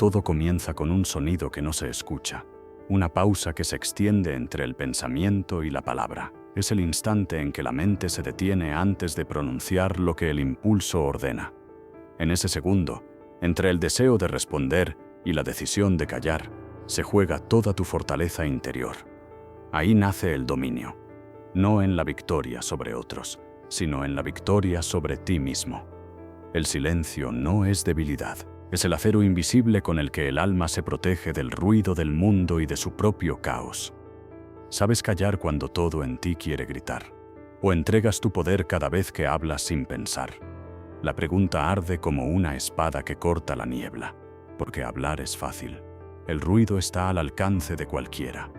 todo comienza con un sonido que no se escucha, una pausa que se extiende entre el pensamiento y la palabra. Es el instante en que la mente se detiene antes de pronunciar lo que el impulso ordena. En ese segundo, entre el deseo de responder y la decisión de callar, se juega toda tu fortaleza interior. Ahí nace el dominio, no en la victoria sobre otros, sino en la victoria sobre ti mismo. El silencio no es debilidad, es el acero invisible con el que el alma se protege del ruido del mundo y de su propio caos. Sabes callar cuando todo en ti quiere gritar, o entregas tu poder cada vez que hablas sin pensar. La pregunta arde como una espada que corta la niebla, porque hablar es fácil. El ruido está al alcance de cualquiera.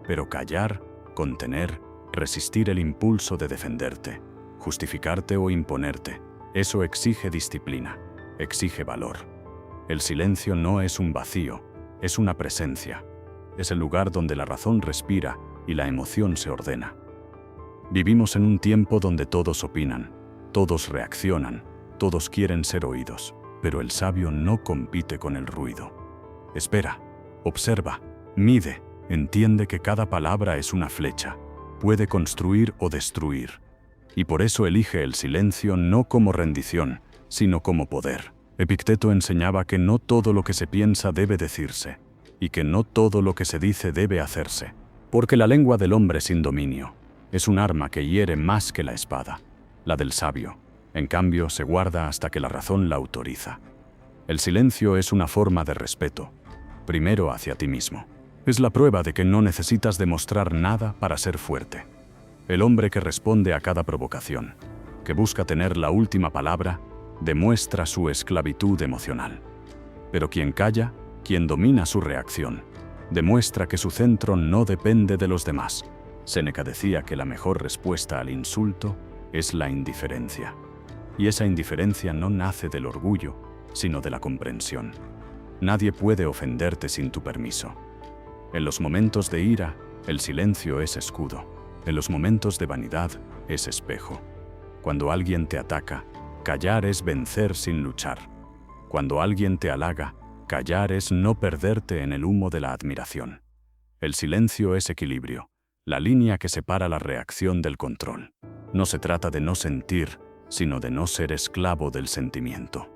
Pero callar, contener, resistir el impulso de defenderte, justificarte o imponerte, eso exige disciplina, exige valor. El silencio no es un vacío, es una presencia. Es el lugar donde la razón respira y la emoción se ordena. Vivimos en un tiempo donde todos opinan, todos reaccionan, todos quieren ser oídos, pero el sabio no compite con el ruido. Espera, observa, mide, entiende que cada palabra es una flecha, puede construir o destruir. Y por eso elige el silencio no como rendición, sino como poder. Epicteto enseñaba que no todo lo que se piensa debe decirse, y que no todo lo que se dice debe hacerse, porque la lengua del hombre sin dominio es un arma que hiere más que la espada. La del sabio, en cambio, se guarda hasta que la razón la autoriza. El silencio es una forma de respeto, primero hacia ti mismo. Es la prueba de que no necesitas demostrar nada para ser fuerte. El hombre que responde a cada provocación, que busca tener la última palabra, demuestra su esclavitud emocional. Pero quien calla, quien domina su reacción, demuestra que su centro no depende de los demás. Séneca decía que la mejor respuesta al insulto es la indiferencia. Y esa indiferencia no nace del orgullo, sino de la comprensión. Nadie puede ofenderte sin tu permiso. En los momentos de ira, el silencio es escudo. En los momentos de vanidad, es espejo. Cuando alguien te ataca, callar es vencer sin luchar. Cuando alguien te halaga, callar es no perderte en el humo de la admiración. El silencio es equilibrio, la línea que separa la reacción del control. No se trata de no sentir, sino de no ser esclavo del sentimiento.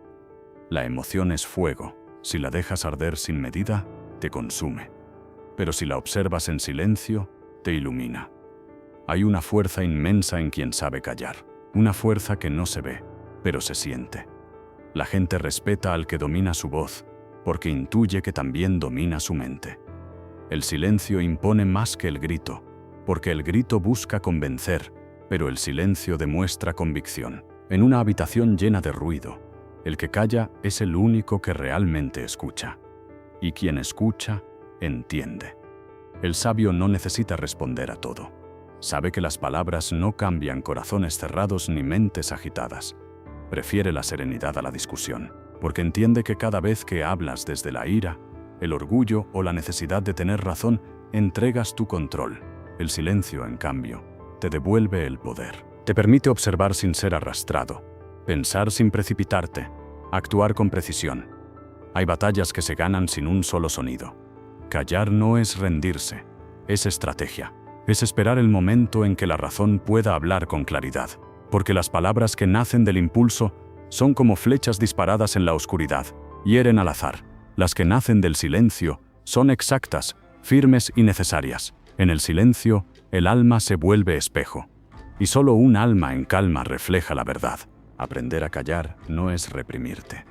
La emoción es fuego. Si la dejas arder sin medida, te consume. Pero si la observas en silencio, te ilumina. Hay una fuerza inmensa en quien sabe callar, una fuerza que no se ve, pero se siente. La gente respeta al que domina su voz, porque intuye que también domina su mente. El silencio impone más que el grito, porque el grito busca convencer, pero el silencio demuestra convicción. En una habitación llena de ruido, el que calla es el único que realmente escucha. Y quien escucha, entiende. El sabio no necesita responder a todo. Sabe que las palabras no cambian corazones cerrados ni mentes agitadas. Prefiere la serenidad a la discusión, porque entiende que cada vez que hablas desde la ira, el orgullo o la necesidad de tener razón, entregas tu control. El silencio, en cambio, te devuelve el poder. Te permite observar sin ser arrastrado, pensar sin precipitarte, actuar con precisión. Hay batallas que se ganan sin un solo sonido. Callar no es rendirse, es estrategia. Es esperar el momento en que la razón pueda hablar con claridad, porque las palabras que nacen del impulso son como flechas disparadas en la oscuridad, hieren al azar. Las que nacen del silencio son exactas, firmes y necesarias. En el silencio, el alma se vuelve espejo, y solo un alma en calma refleja la verdad. Aprender a callar no es reprimirte,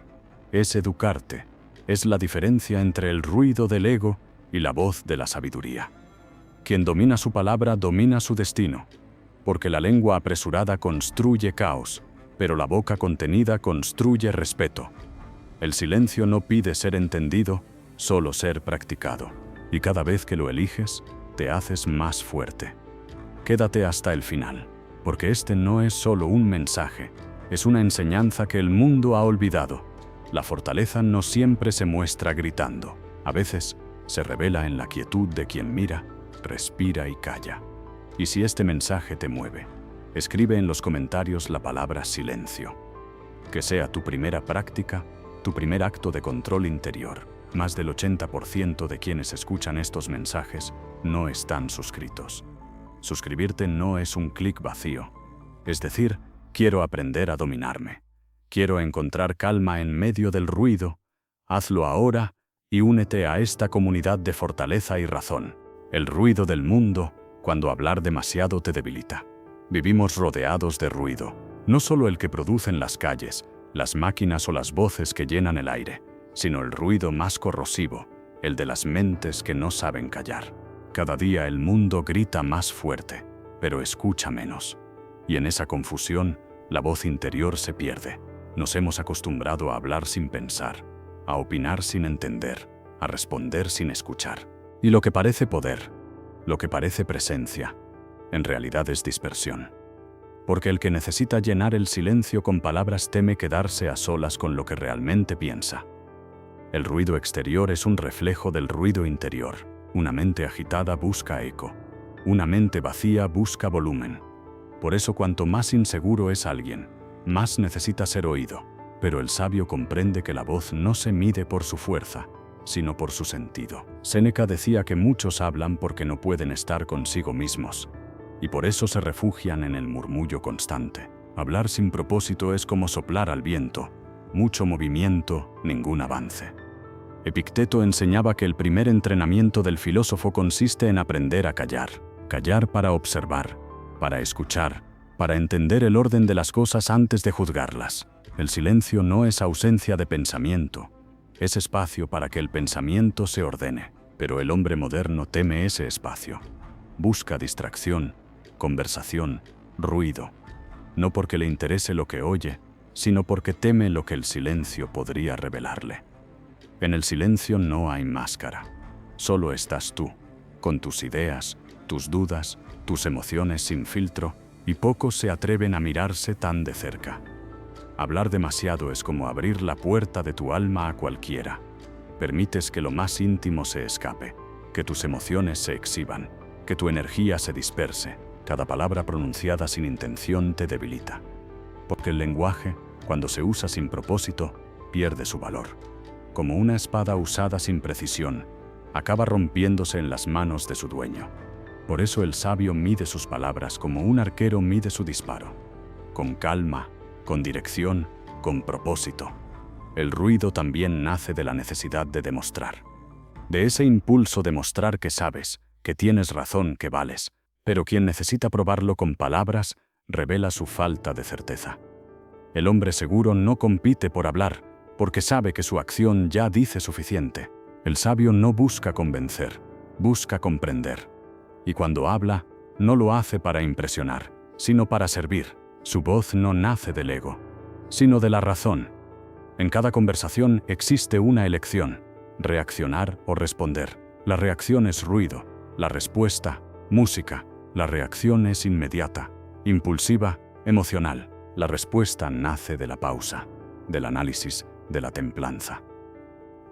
es educarte. Es la diferencia entre el ruido del ego y la voz de la sabiduría. Quien domina su palabra domina su destino, porque la lengua apresurada construye caos, pero la boca contenida construye respeto. El silencio no pide ser entendido, solo ser practicado. Y cada vez que lo eliges, te haces más fuerte. Quédate hasta el final, porque este no es solo un mensaje, es una enseñanza que el mundo ha olvidado. La fortaleza no siempre se muestra gritando, a veces se revela en la quietud de quien mira, respira y calla. Y si este mensaje te mueve, escribe en los comentarios la palabra silencio. Que sea tu primera práctica, tu primer acto de control interior. Más del 80% de quienes escuchan estos mensajes no están suscritos. Suscribirte no es un clic vacío. Es decir, quiero aprender a dominarme. Quiero encontrar calma en medio del ruido. Hazlo ahora y únete a esta comunidad de fortaleza y razón. El ruido del mundo, cuando hablar demasiado te debilita. Vivimos rodeados de ruido, no solo el que producen las calles, las máquinas o las voces que llenan el aire, sino el ruido más corrosivo, el de las mentes que no saben callar. Cada día el mundo grita más fuerte, pero escucha menos. Y en esa confusión, la voz interior se pierde. Nos hemos acostumbrado a hablar sin pensar, a opinar sin entender, a responder sin escuchar. Y lo que parece poder, lo que parece presencia, en realidad es dispersión. Porque el que necesita llenar el silencio con palabras teme quedarse a solas con lo que realmente piensa. El ruido exterior es un reflejo del ruido interior. Una mente agitada busca eco. Una mente vacía busca volumen. Por eso cuanto más inseguro es alguien, más necesita ser oído. Pero el sabio comprende que la voz no se mide por su fuerza, sino por su sentido. Séneca decía que muchos hablan porque no pueden estar consigo mismos, y por eso se refugian en el murmullo constante. Hablar sin propósito es como soplar al viento, mucho movimiento, ningún avance. Epicteto enseñaba que el primer entrenamiento del filósofo consiste en aprender a callar. Callar para observar, para escuchar, para entender el orden de las cosas antes de juzgarlas. El silencio no es ausencia de pensamiento, es espacio para que el pensamiento se ordene. Pero el hombre moderno teme ese espacio. Busca distracción, conversación, ruido. No porque le interese lo que oye, sino porque teme lo que el silencio podría revelarle. En el silencio no hay máscara. Solo estás tú, con tus ideas, tus dudas, tus emociones sin filtro, y pocos se atreven a mirarse tan de cerca. Hablar demasiado es como abrir la puerta de tu alma a cualquiera. Permites que lo más íntimo se escape, que tus emociones se exhiban, que tu energía se disperse. Cada palabra pronunciada sin intención te debilita. Porque el lenguaje, cuando se usa sin propósito, pierde su valor. Como una espada usada sin precisión, acaba rompiéndose en las manos de su dueño. Por eso el sabio mide sus palabras como un arquero mide su disparo. Con calma, con dirección, con propósito. El ruido también nace de la necesidad de demostrar. De ese impulso de mostrar que sabes, que tienes razón, que vales. Pero quien necesita probarlo con palabras, revela su falta de certeza. El hombre seguro no compite por hablar, porque sabe que su acción ya dice suficiente. El sabio no busca convencer, busca comprender. Y cuando habla, no lo hace para impresionar, sino para servir. Su voz no nace del ego, sino de la razón. En cada conversación existe una elección, reaccionar o responder. La reacción es ruido, la respuesta, música. La reacción es inmediata, impulsiva, emocional. La respuesta nace de la pausa, del análisis, de la templanza.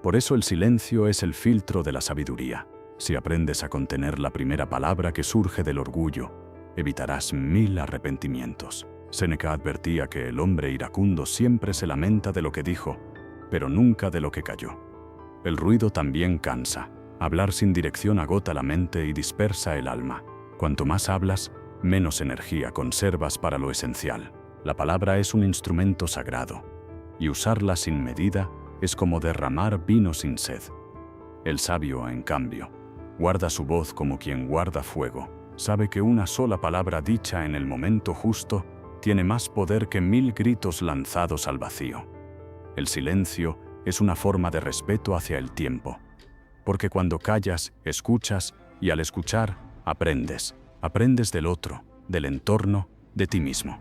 Por eso el silencio es el filtro de la sabiduría. Si aprendes a contener la primera palabra que surge del orgullo, evitarás 1000 arrepentimientos. Séneca advertía que el hombre iracundo siempre se lamenta de lo que dijo, pero nunca de lo que calló. El ruido también cansa. Hablar sin dirección agota la mente y dispersa el alma. Cuanto más hablas, menos energía conservas para lo esencial. La palabra es un instrumento sagrado, y usarla sin medida es como derramar vino sin sed. El sabio, en cambio, guarda su voz como quien guarda fuego. Sabe que una sola palabra dicha en el momento justo tiene más poder que 1000 gritos lanzados al vacío. El silencio es una forma de respeto hacia el tiempo, porque cuando callas, escuchas, y al escuchar, aprendes. Aprendes del otro, del entorno, de ti mismo.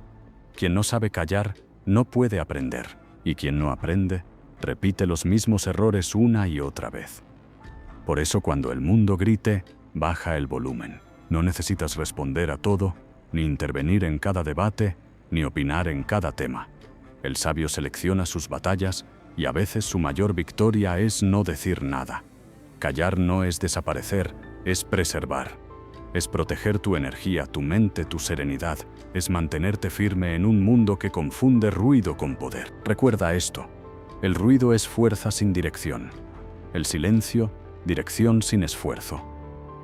Quien no sabe callar, no puede aprender, y quien no aprende, repite los mismos errores una y otra vez. Por eso cuando el mundo grite, baja el volumen. No necesitas responder a todo, ni intervenir en cada debate, ni opinar en cada tema. El sabio selecciona sus batallas, y a veces su mayor victoria es no decir nada. Callar no es desaparecer, es preservar. Es proteger tu energía, tu mente, tu serenidad. Es mantenerte firme en un mundo que confunde ruido con poder. Recuerda esto: el ruido es fuerza sin dirección. El silencio, dirección sin esfuerzo.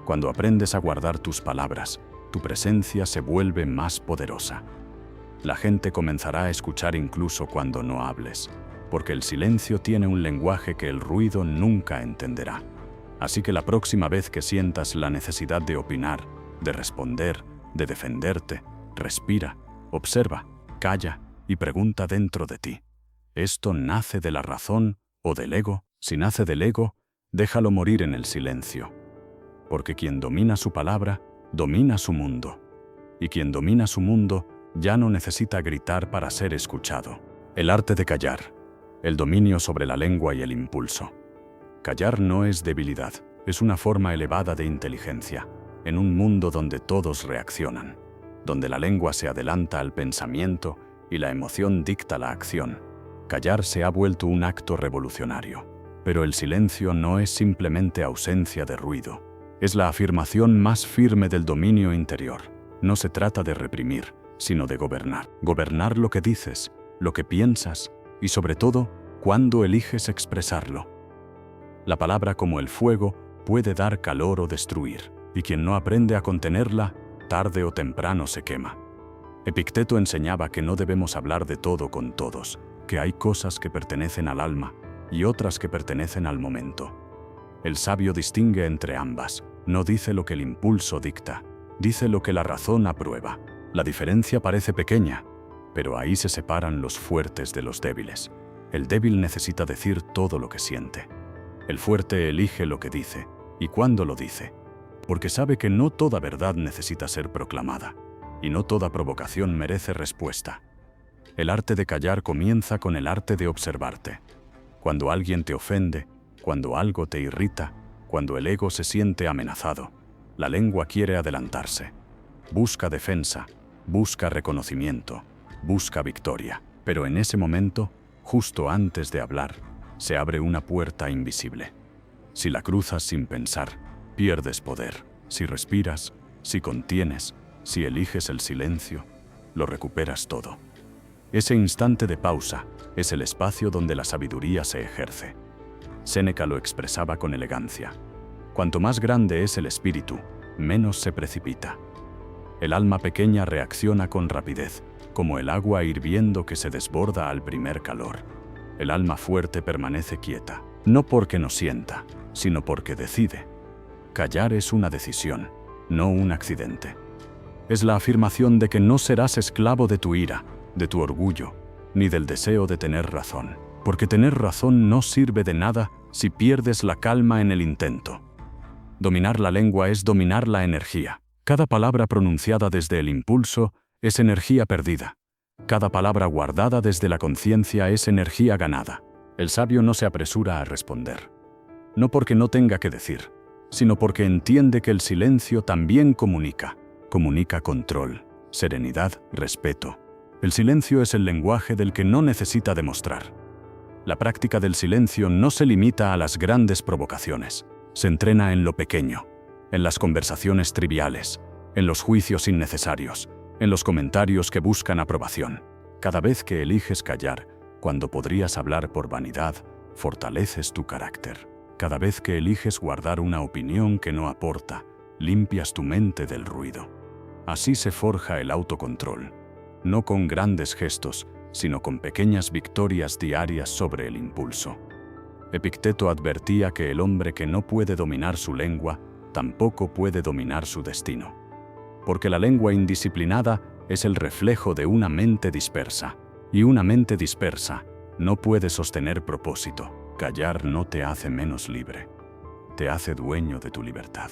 Cuando aprendes a guardar tus palabras, tu presencia se vuelve más poderosa. La gente comenzará a escuchar incluso cuando no hables, porque el silencio tiene un lenguaje que el ruido nunca entenderá. Así que la próxima vez que sientas la necesidad de opinar, de responder, de defenderte, respira, observa, calla y pregunta dentro de ti. ¿Esto nace de la razón o del ego? Si nace del ego, déjalo morir en el silencio. Porque quien domina su palabra, domina su mundo. Y quien domina su mundo, ya no necesita gritar para ser escuchado. El arte de callar. El dominio sobre la lengua y el impulso. Callar no es debilidad, es una forma elevada de inteligencia, en un mundo donde todos reaccionan, donde la lengua se adelanta al pensamiento y la emoción dicta la acción. Callar se ha vuelto un acto revolucionario. Pero el silencio no es simplemente ausencia de ruido, es la afirmación más firme del dominio interior. No se trata de reprimir, sino de gobernar. Gobernar lo que dices, lo que piensas y sobre todo, cuándo eliges expresarlo. La palabra, como el fuego, puede dar calor o destruir, y quien no aprende a contenerla, tarde o temprano se quema. Epicteto enseñaba que no debemos hablar de todo con todos, que hay cosas que pertenecen al alma y otras que pertenecen al momento. El sabio distingue entre ambas, no dice lo que el impulso dicta, dice lo que la razón aprueba. La diferencia parece pequeña, pero ahí se separan los fuertes de los débiles. El débil necesita decir todo lo que siente. El fuerte elige lo que dice, y cuándo lo dice, porque sabe que no toda verdad necesita ser proclamada, y no toda provocación merece respuesta. El arte de callar comienza con el arte de observarte. Cuando alguien te ofende, cuando algo te irrita, cuando el ego se siente amenazado, la lengua quiere adelantarse. Busca defensa, busca reconocimiento, busca victoria. Pero en ese momento, justo antes de hablar, se abre una puerta invisible. Si la cruzas sin pensar, pierdes poder. Si respiras, si contienes, si eliges el silencio, lo recuperas todo. Ese instante de pausa es el espacio donde la sabiduría se ejerce. Séneca lo expresaba con elegancia. Cuanto más grande es el espíritu, menos se precipita. El alma pequeña reacciona con rapidez, como el agua hirviendo que se desborda al primer calor. El alma fuerte permanece quieta, no porque no sienta, sino porque decide. Callar es una decisión, no un accidente. Es la afirmación de que no serás esclavo de tu ira, de tu orgullo, ni del deseo de tener razón. Porque tener razón no sirve de nada si pierdes la calma en el intento. Dominar la lengua es dominar la energía. Cada palabra pronunciada desde el impulso es energía perdida. Cada palabra guardada desde la conciencia es energía ganada. El sabio no se apresura a responder. No porque no tenga que decir, sino porque entiende que el silencio también comunica. Comunica control, serenidad, respeto. El silencio es el lenguaje del que no necesita demostrar. La práctica del silencio no se limita a las grandes provocaciones. Se entrena en lo pequeño, en las conversaciones triviales, en los juicios innecesarios, en los comentarios que buscan aprobación. Cada vez que eliges callar, cuando podrías hablar por vanidad, fortaleces tu carácter. Cada vez que eliges guardar una opinión que no aporta, limpias tu mente del ruido. Así se forja el autocontrol, no con grandes gestos, sino con pequeñas victorias diarias sobre el impulso. Epicteto advertía que el hombre que no puede dominar su lengua, tampoco puede dominar su destino. Porque la lengua indisciplinada es el reflejo de una mente dispersa, y una mente dispersa no puede sostener propósito. Callar no te hace menos libre, te hace dueño de tu libertad.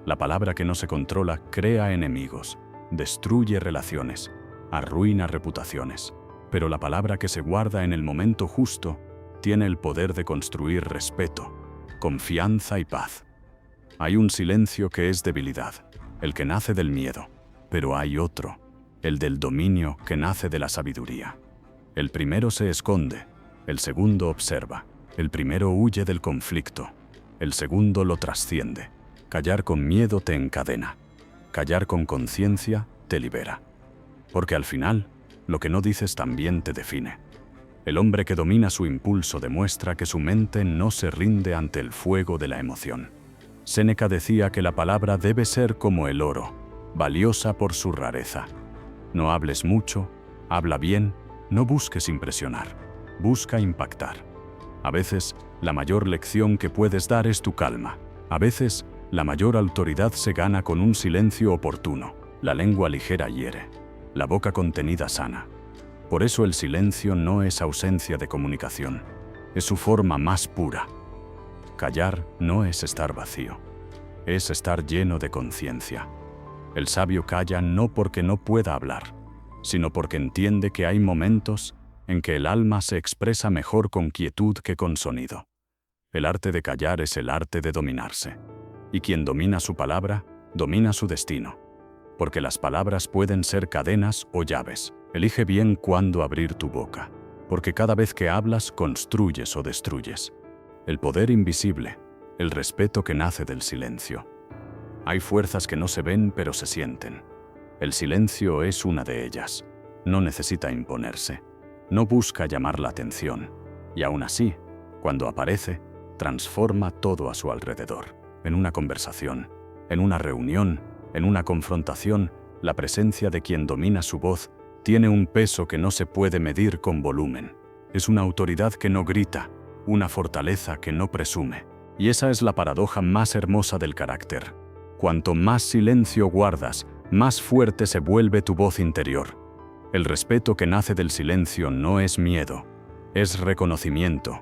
La palabra que no se controla crea enemigos, destruye relaciones, arruina reputaciones. Pero la palabra que se guarda en el momento justo tiene el poder de construir respeto, confianza y paz. Hay un silencio que es debilidad, el que nace del miedo, pero hay otro, el del dominio que nace de la sabiduría. El primero se esconde, el segundo observa, el primero huye del conflicto, el segundo lo trasciende. Callar con miedo te encadena, callar con conciencia te libera. Porque al final, lo que no dices también te define. El hombre que domina su impulso demuestra que su mente no se rinde ante el fuego de la emoción. Séneca decía que la palabra debe ser como el oro, valiosa por su rareza. No hables mucho, habla bien, no busques impresionar, busca impactar. A veces, la mayor lección que puedes dar es tu calma. A veces, la mayor autoridad se gana con un silencio oportuno. La lengua ligera hiere, la boca contenida sana. Por eso el silencio no es ausencia de comunicación, es su forma más pura. Callar no es estar vacío, es estar lleno de conciencia. El sabio calla no porque no pueda hablar, sino porque entiende que hay momentos en que el alma se expresa mejor con quietud que con sonido. El arte de callar es el arte de dominarse. Y quien domina su palabra, domina su destino. Porque las palabras pueden ser cadenas o llaves. Elige bien cuándo abrir tu boca, porque cada vez que hablas construyes o destruyes. El poder invisible, el respeto que nace del silencio. Hay fuerzas que no se ven pero se sienten. El silencio es una de ellas. No necesita imponerse, no busca llamar la atención, y aún así, cuando aparece, transforma todo a su alrededor. En una conversación, en una reunión, en una confrontación, la presencia de quien domina su voz tiene un peso que no se puede medir con volumen. Es una autoridad que no grita, una fortaleza que no presume. Y esa es la paradoja más hermosa del carácter. Cuanto más silencio guardas, más fuerte se vuelve tu voz interior. El respeto que nace del silencio no es miedo, es reconocimiento.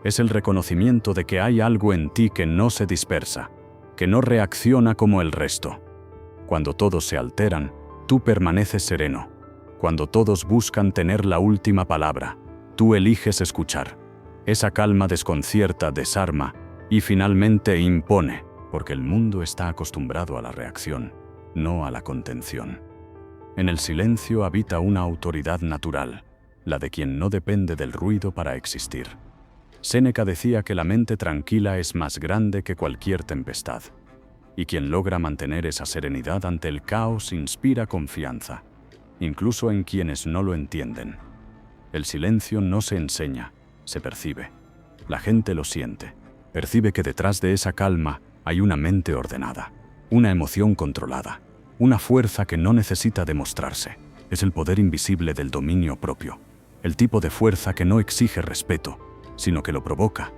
Es el reconocimiento de que hay algo en ti que no se dispersa, que no reacciona como el resto. Cuando todos se alteran, tú permaneces sereno. Cuando todos buscan tener la última palabra, tú eliges escuchar. Esa calma desconcierta, desarma y finalmente impone, porque el mundo está acostumbrado a la reacción, no a la contención. En el silencio habita una autoridad natural, la de quien no depende del ruido para existir. Séneca decía que la mente tranquila es más grande que cualquier tempestad, y quien logra mantener esa serenidad ante el caos inspira confianza, incluso en quienes no lo entienden. El silencio no se enseña, se percibe. La gente lo siente, percibe que detrás de esa calma hay una mente ordenada, una emoción controlada, una fuerza que no necesita demostrarse. Es el poder invisible del dominio propio, el tipo de fuerza que no exige respeto, sino que lo provoca.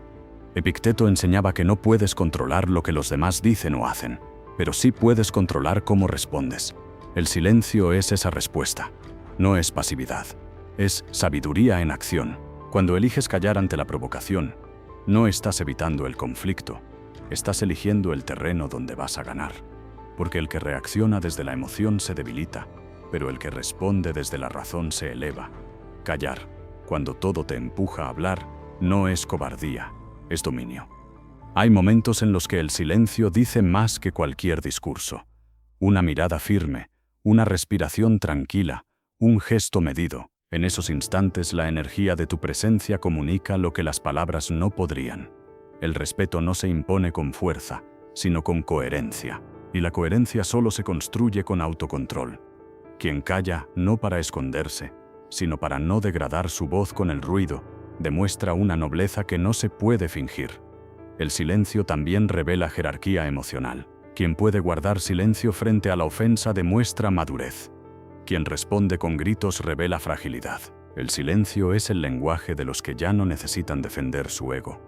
Epicteto enseñaba que no puedes controlar lo que los demás dicen o hacen, pero sí puedes controlar cómo respondes. El silencio es esa respuesta, no es pasividad, es sabiduría en acción. Cuando eliges callar ante la provocación, no estás evitando el conflicto, estás eligiendo el terreno donde vas a ganar. Porque el que reacciona desde la emoción se debilita, pero el que responde desde la razón se eleva. Callar, cuando todo te empuja a hablar, no es cobardía, es dominio. Hay momentos en los que el silencio dice más que cualquier discurso. Una mirada firme, una respiración tranquila, un gesto medido. En esos instantes la energía de tu presencia comunica lo que las palabras no podrían. El respeto no se impone con fuerza, sino con coherencia. Y la coherencia solo se construye con autocontrol. Quien calla, no para esconderse, sino para no degradar su voz con el ruido, demuestra una nobleza que no se puede fingir. El silencio también revela jerarquía emocional. Quien puede guardar silencio frente a la ofensa demuestra madurez. Quien responde con gritos revela fragilidad. El silencio es el lenguaje de los que ya no necesitan defender su ego,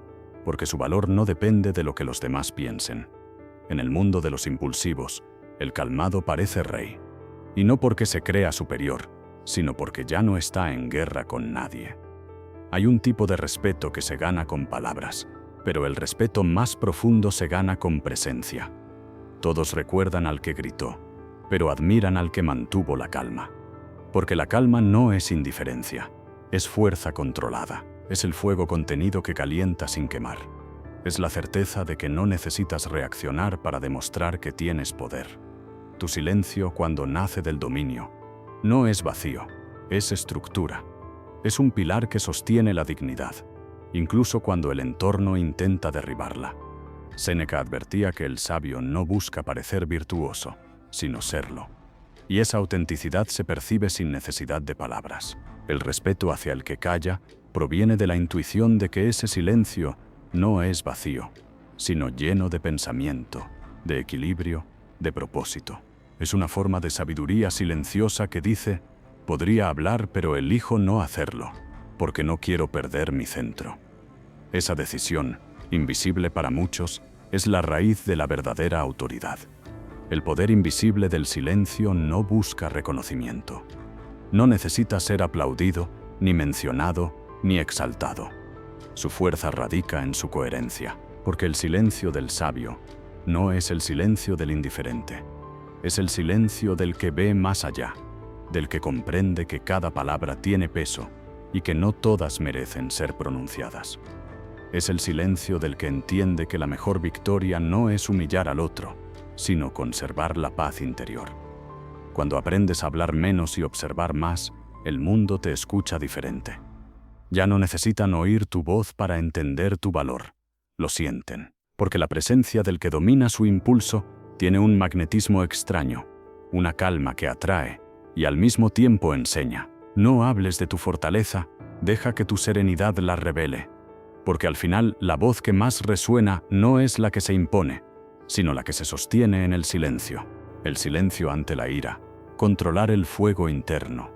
porque su valor no depende de lo que los demás piensen. En el mundo de los impulsivos, el calmado parece rey. Y no porque se crea superior, sino porque ya no está en guerra con nadie. Hay un tipo de respeto que se gana con palabras, pero el respeto más profundo se gana con presencia. Todos recuerdan al que gritó, pero admiran al que mantuvo la calma. Porque la calma no es indiferencia, es fuerza controlada, es el fuego contenido que calienta sin quemar. Es la certeza de que no necesitas reaccionar para demostrar que tienes poder. Tu silencio, cuando nace del dominio, no es vacío, es estructura. Es un pilar que sostiene la dignidad, incluso cuando el entorno intenta derribarla. Séneca advertía que el sabio no busca parecer virtuoso, sino serlo. Y esa autenticidad se percibe sin necesidad de palabras. El respeto hacia el que calla proviene de la intuición de que ese silencio no es vacío, sino lleno de pensamiento, de equilibrio, de propósito. Es una forma de sabiduría silenciosa que dice: podría hablar, pero elijo no hacerlo, porque no quiero perder mi centro. Esa decisión, invisible para muchos, es la raíz de la verdadera autoridad. El poder invisible del silencio no busca reconocimiento. No necesita ser aplaudido, ni mencionado, ni exaltado. Su fuerza radica en su coherencia, porque el silencio del sabio no es el silencio del indiferente. Es el silencio del que ve más allá, del que comprende que cada palabra tiene peso y que no todas merecen ser pronunciadas. Es el silencio del que entiende que la mejor victoria no es humillar al otro, sino conservar la paz interior. Cuando aprendes a hablar menos y observar más, el mundo te escucha diferente. Ya no necesitan oír tu voz para entender tu valor. Lo sienten, porque la presencia del que domina su impulso tiene un magnetismo extraño, una calma que atrae y al mismo tiempo enseña. No hables de tu fortaleza, deja que tu serenidad la revele, porque al final la voz que más resuena no es la que se impone, sino la que se sostiene en el silencio ante la ira, controlar el fuego interno.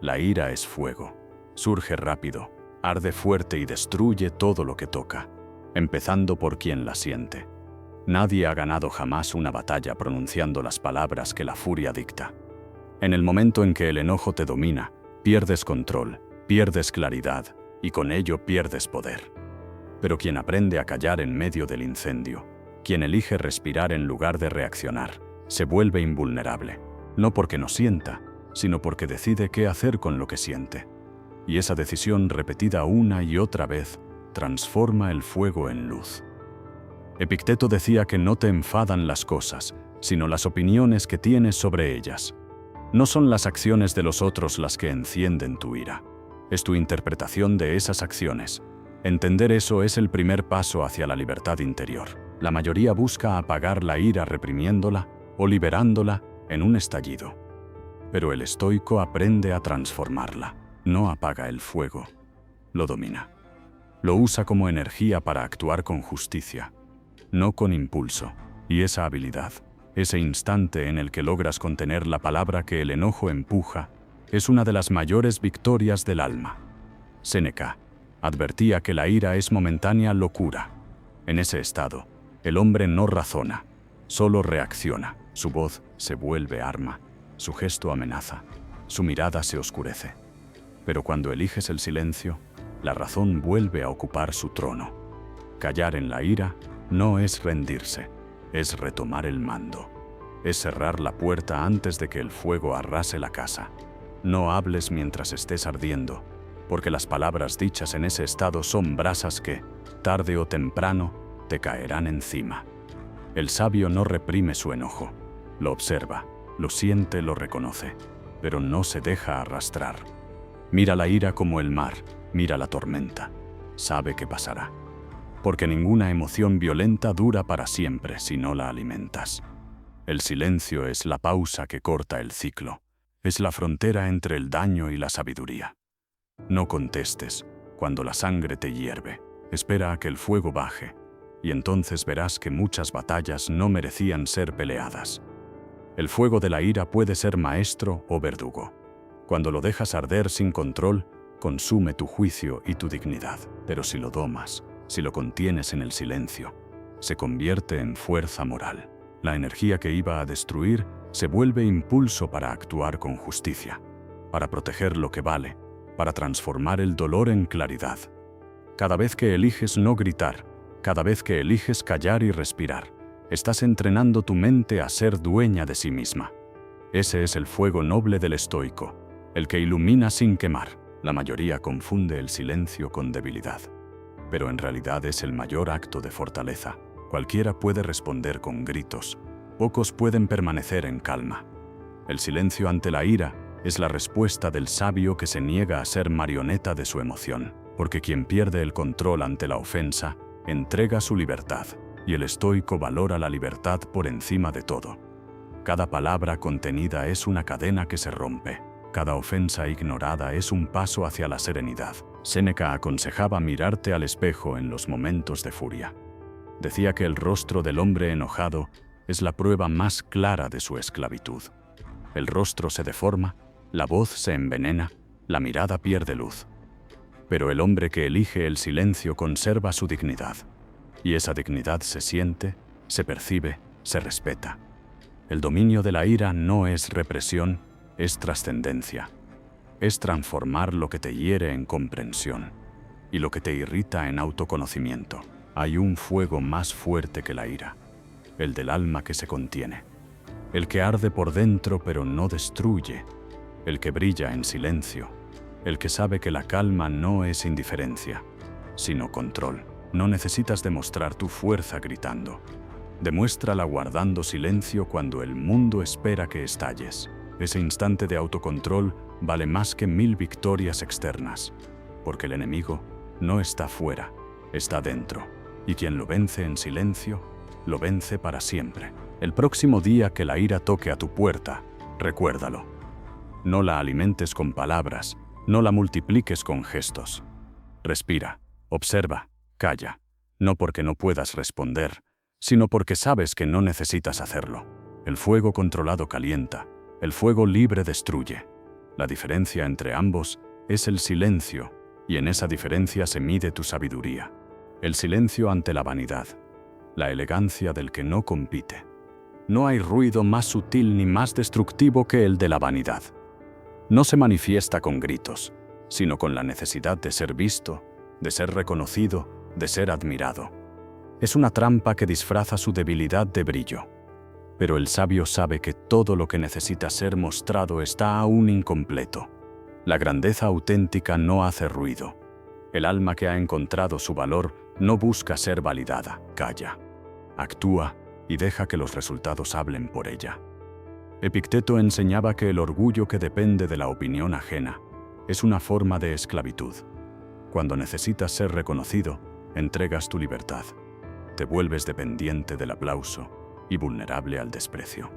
La ira es fuego, surge rápido, arde fuerte y destruye todo lo que toca, empezando por quien la siente. Nadie ha ganado jamás una batalla pronunciando las palabras que la furia dicta. En el momento en que el enojo te domina, pierdes control, pierdes claridad y con ello pierdes poder. Pero quien aprende a callar en medio del incendio, quien elige respirar en lugar de reaccionar, se vuelve invulnerable, no porque no sienta, sino porque decide qué hacer con lo que siente. Y esa decisión repetida una y otra vez transforma el fuego en luz. Epicteto decía que no te enfadan las cosas, sino las opiniones que tienes sobre ellas. No son las acciones de los otros las que encienden tu ira, es tu interpretación de esas acciones. Entender eso es el primer paso hacia la libertad interior. La mayoría busca apagar la ira reprimiéndola o liberándola en un estallido. Pero el estoico aprende a transformarla. No apaga el fuego, lo domina. Lo usa como energía para actuar con justicia, no con impulso. Y esa habilidad, ese instante en el que logras contener la palabra que el enojo empuja, es una de las mayores victorias del alma. Séneca advertía que la ira es momentánea locura. En ese estado, el hombre no razona, solo reacciona. Su voz se vuelve arma, su gesto amenaza, su mirada se oscurece. Pero cuando eliges el silencio, la razón vuelve a ocupar su trono. Callar en la ira no es rendirse, es retomar el mando. Es cerrar la puerta antes de que el fuego arrase la casa. No hables mientras estés ardiendo, porque las palabras dichas en ese estado son brasas que, tarde o temprano, te caerán encima. El sabio no reprime su enojo, lo observa, lo siente, lo reconoce, pero no se deja arrastrar. Mira la ira como el mar, mira la tormenta, sabe que pasará. Porque ninguna emoción violenta dura para siempre si no la alimentas. El silencio es la pausa que corta el ciclo, es la frontera entre el daño y la sabiduría. No contestes cuando la sangre te hierve, espera a que el fuego baje, y entonces verás que muchas batallas no merecían ser peleadas. El fuego de la ira puede ser maestro o verdugo. Cuando lo dejas arder sin control, consume tu juicio y tu dignidad. Pero si lo domas, si lo contienes en el silencio, se convierte en fuerza moral. La energía que iba a destruir se vuelve impulso para actuar con justicia, para proteger lo que vale, para transformar el dolor en claridad. Cada vez que eliges no gritar, cada vez que eliges callar y respirar, estás entrenando tu mente a ser dueña de sí misma. Ese es el fuego noble del estoico, el que ilumina sin quemar. La mayoría confunde el silencio con debilidad, pero en realidad es el mayor acto de fortaleza. Cualquiera puede responder con gritos, pocos pueden permanecer en calma. El silencio ante la ira es la respuesta del sabio que se niega a ser marioneta de su emoción, porque quien pierde el control ante la ofensa, entrega su libertad, y el estoico valora la libertad por encima de todo. Cada palabra contenida es una cadena que se rompe, cada ofensa ignorada es un paso hacia la serenidad. Séneca aconsejaba mirarte al espejo en los momentos de furia. Decía que el rostro del hombre enojado es la prueba más clara de su esclavitud. El rostro se deforma, la voz se envenena, la mirada pierde luz. Pero el hombre que elige el silencio conserva su dignidad. Y esa dignidad se siente, se percibe, se respeta. El dominio de la ira no es represión, es trascendencia. Es transformar lo que te hiere en comprensión y lo que te irrita en autoconocimiento. Hay un fuego más fuerte que la ira, el del alma que se contiene. El que arde por dentro pero no destruye, el que brilla en silencio, el que sabe que la calma no es indiferencia, sino control. No necesitas demostrar tu fuerza gritando. Demuéstrala guardando silencio cuando el mundo espera que estalles. Ese instante de autocontrol vale más que 1000 victorias externas, porque el enemigo no está fuera, está dentro, y quien lo vence en silencio, lo vence para siempre. El próximo día que la ira toque a tu puerta, recuérdalo. No la alimentes con palabras, no la multipliques con gestos. Respira, observa, calla, no porque no puedas responder, sino porque sabes que no necesitas hacerlo. El fuego controlado calienta, el fuego libre destruye. La diferencia entre ambos es el silencio, y en esa diferencia se mide tu sabiduría. El silencio ante la vanidad, la elegancia del que no compite. No hay ruido más sutil ni más destructivo que el de la vanidad. No se manifiesta con gritos, sino con la necesidad de ser visto, de ser reconocido, de ser admirado. Es una trampa que disfraza su debilidad de brillo. Pero el sabio sabe que todo lo que necesita ser mostrado está aún incompleto. La grandeza auténtica no hace ruido. El alma que ha encontrado su valor no busca ser validada. Calla, actúa y deja que los resultados hablen por ella. Epicteto enseñaba que el orgullo que depende de la opinión ajena es una forma de esclavitud. Cuando necesitas ser reconocido, entregas tu libertad. Te vuelves dependiente del aplauso y vulnerable al desprecio.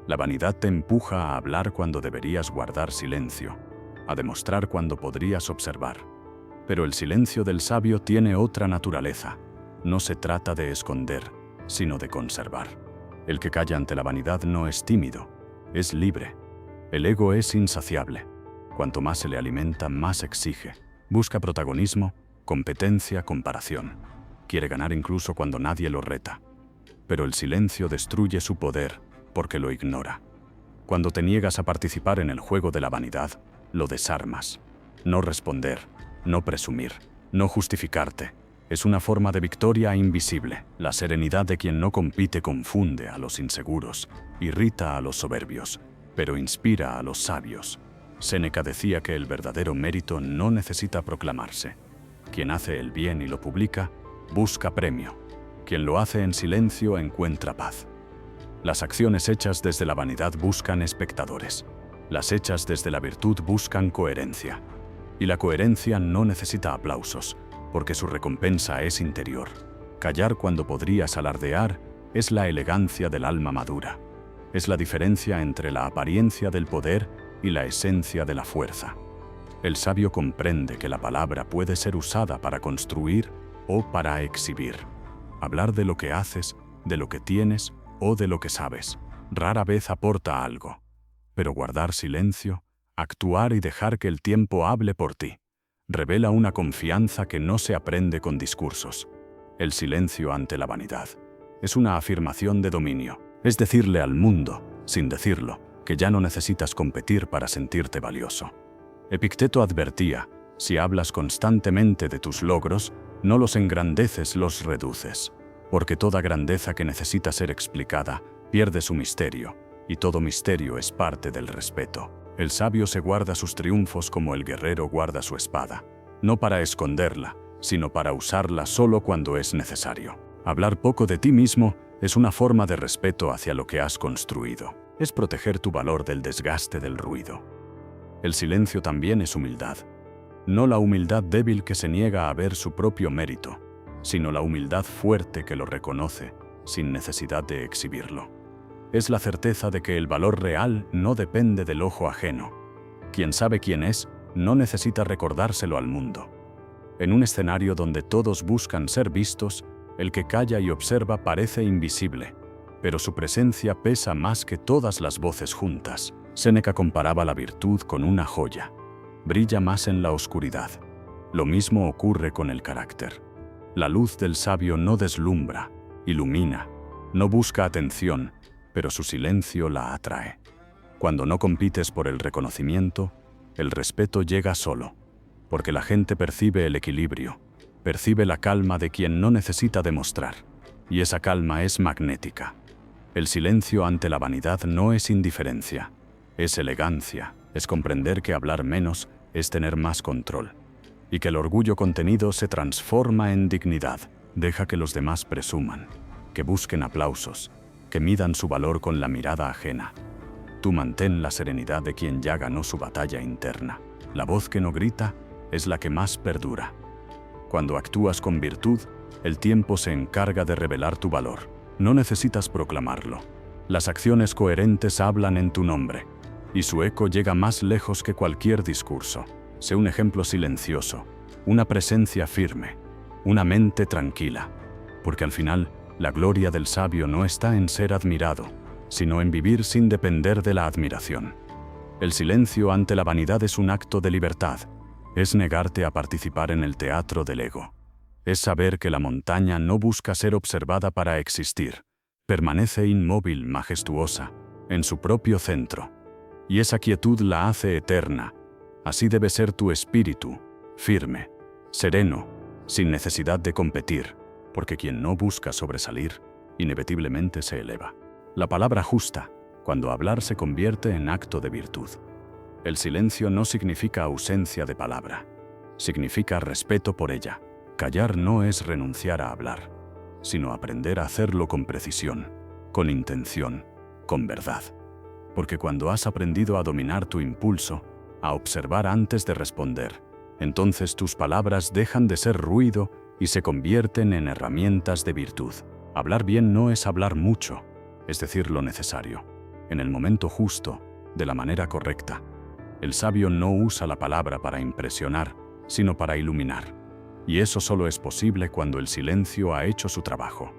La vanidad te empuja a hablar cuando deberías guardar silencio, a demostrar cuando podrías observar. Pero el silencio del sabio tiene otra naturaleza. No se trata de esconder, sino de conservar. El que calla ante la vanidad no es tímido, es libre. El ego es insaciable. Cuanto más se le alimenta, más exige. Busca protagonismo, competencia, comparación. Quiere ganar incluso cuando nadie lo reta. Pero el silencio destruye su poder porque lo ignora. Cuando te niegas a participar en el juego de la vanidad, lo desarmas. No responder, no presumir, no justificarte. Es una forma de victoria invisible. La serenidad de quien no compite confunde a los inseguros, irrita a los soberbios, pero inspira a los sabios. Séneca decía que el verdadero mérito no necesita proclamarse. Quien hace el bien y lo publica, busca premio. Quien lo hace en silencio encuentra paz. Las acciones hechas desde la vanidad buscan espectadores. Las hechas desde la virtud buscan coherencia. Y la coherencia no necesita aplausos, porque su recompensa es interior. Callar cuando podrías alardear es la elegancia del alma madura. Es la diferencia entre la apariencia del poder y la esencia de la fuerza. El sabio comprende que la palabra puede ser usada para construir o para exhibir. Hablar de lo que haces, de lo que tienes o de lo que sabes, rara vez aporta algo. Pero guardar silencio, actuar y dejar que el tiempo hable por ti, revela una confianza que no se aprende con discursos. El silencio ante la vanidad es una afirmación de dominio. Es decirle al mundo, sin decirlo, que ya no necesitas competir para sentirte valioso. Epicteto advertía, si hablas constantemente de tus logros, no los engrandeces, los reduces. Porque toda grandeza que necesita ser explicada pierde su misterio, y todo misterio es parte del respeto. El sabio se guarda sus triunfos como el guerrero guarda su espada, no para esconderla, sino para usarla solo cuando es necesario. Hablar poco de ti mismo es una forma de respeto hacia lo que has construido. Es proteger tu valor del desgaste del ruido. El silencio también es humildad. No la humildad débil que se niega a ver su propio mérito, sino la humildad fuerte que lo reconoce, sin necesidad de exhibirlo. Es la certeza de que el valor real no depende del ojo ajeno. Quien sabe quién es, no necesita recordárselo al mundo. En un escenario donde todos buscan ser vistos, el que calla y observa parece invisible, pero su presencia pesa más que todas las voces juntas. Séneca comparaba la virtud con una joya. Brilla más en la oscuridad. Lo mismo ocurre con el carácter. La luz del sabio no deslumbra, ilumina, no busca atención, pero su silencio la atrae. Cuando no compites por el reconocimiento, el respeto llega solo, porque la gente percibe el equilibrio, percibe la calma de quien no necesita demostrar, y esa calma es magnética. El silencio ante la vanidad no es indiferencia, es elegancia, es comprender que hablar menos es tener más control, y que el orgullo contenido se transforma en dignidad. Deja que los demás presuman, que busquen aplausos, que midan su valor con la mirada ajena. Tú mantén la serenidad de quien ya ganó su batalla interna. La voz que no grita es la que más perdura. Cuando actúas con virtud, el tiempo se encarga de revelar tu valor. No necesitas proclamarlo. Las acciones coherentes hablan en tu nombre, y su eco llega más lejos que cualquier discurso. Sé un ejemplo silencioso, una presencia firme, una mente tranquila, porque al final, la gloria del sabio no está en ser admirado, sino en vivir sin depender de la admiración. El silencio ante la vanidad es un acto de libertad, es negarte a participar en el teatro del ego. Es saber que la montaña no busca ser observada para existir, permanece inmóvil, majestuosa, en su propio centro. Y esa quietud la hace eterna. Así debe ser tu espíritu, firme, sereno, sin necesidad de competir, porque quien no busca sobresalir, inevitablemente se eleva. La palabra justa, cuando hablar se convierte en acto de virtud. El silencio no significa ausencia de palabra, significa respeto por ella. Callar no es renunciar a hablar, sino aprender a hacerlo con precisión, con intención, con verdad. Porque cuando has aprendido a dominar tu impulso, a observar antes de responder, entonces tus palabras dejan de ser ruido y se convierten en herramientas de virtud. Hablar bien no es hablar mucho, es decir, lo necesario, en el momento justo, de la manera correcta. El sabio no usa la palabra para impresionar, sino para iluminar. Y eso solo es posible cuando el silencio ha hecho su trabajo.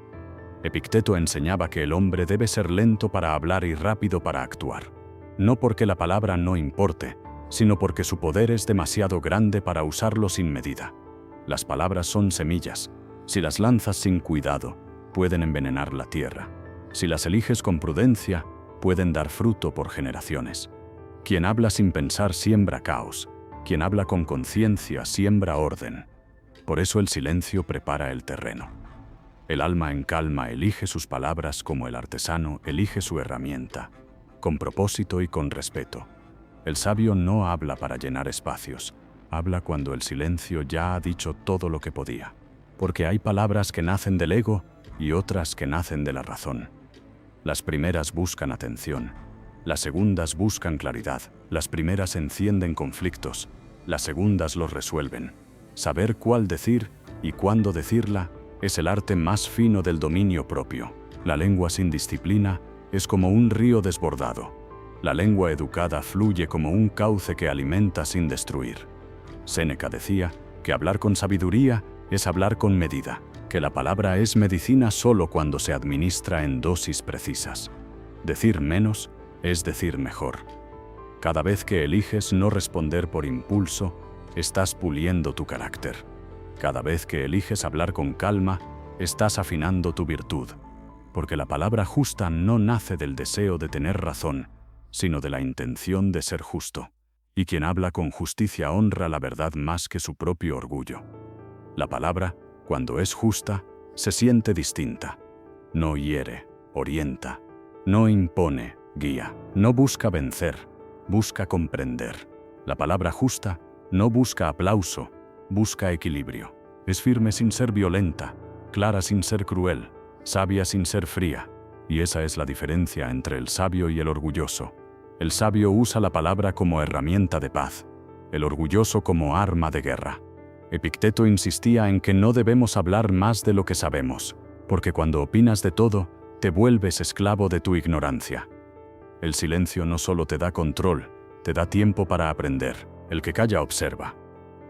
Epicteto enseñaba que el hombre debe ser lento para hablar y rápido para actuar. No porque la palabra no importe, sino porque su poder es demasiado grande para usarlo sin medida. Las palabras son semillas. Si las lanzas sin cuidado, pueden envenenar la tierra. Si las eliges con prudencia, pueden dar fruto por generaciones. Quien habla sin pensar siembra caos. Quien habla con conciencia siembra orden. Por eso el silencio prepara el terreno. El alma en calma elige sus palabras como el artesano elige su herramienta, con propósito y con respeto. El sabio no habla para llenar espacios, habla cuando el silencio ya ha dicho todo lo que podía. Porque hay palabras que nacen del ego y otras que nacen de la razón. Las primeras buscan atención, las segundas buscan claridad, las primeras encienden conflictos, las segundas los resuelven. Saber cuál decir y cuándo decirla es el arte más fino del dominio propio. La lengua sin disciplina es como un río desbordado. La lengua educada fluye como un cauce que alimenta sin destruir. Séneca decía que hablar con sabiduría es hablar con medida, que la palabra es medicina solo cuando se administra en dosis precisas. Decir menos es decir mejor. Cada vez que eliges no responder por impulso, estás puliendo tu carácter. Cada vez que eliges hablar con calma, estás afinando tu virtud. Porque la palabra justa no nace del deseo de tener razón, sino de la intención de ser justo. Y quien habla con justicia honra la verdad más que su propio orgullo. La palabra, cuando es justa, se siente distinta. No hiere, orienta. No impone, guía. No busca vencer, busca comprender. La palabra justa no busca aplauso, busca equilibrio. Es firme sin ser violenta, clara sin ser cruel, sabia sin ser fría. Y esa es la diferencia entre el sabio y el orgulloso. El sabio usa la palabra como herramienta de paz, el orgulloso como arma de guerra. Epicteto insistía en que no debemos hablar más de lo que sabemos, porque cuando opinas de todo, te vuelves esclavo de tu ignorancia. El silencio no solo te da control, te da tiempo para aprender. El que calla observa.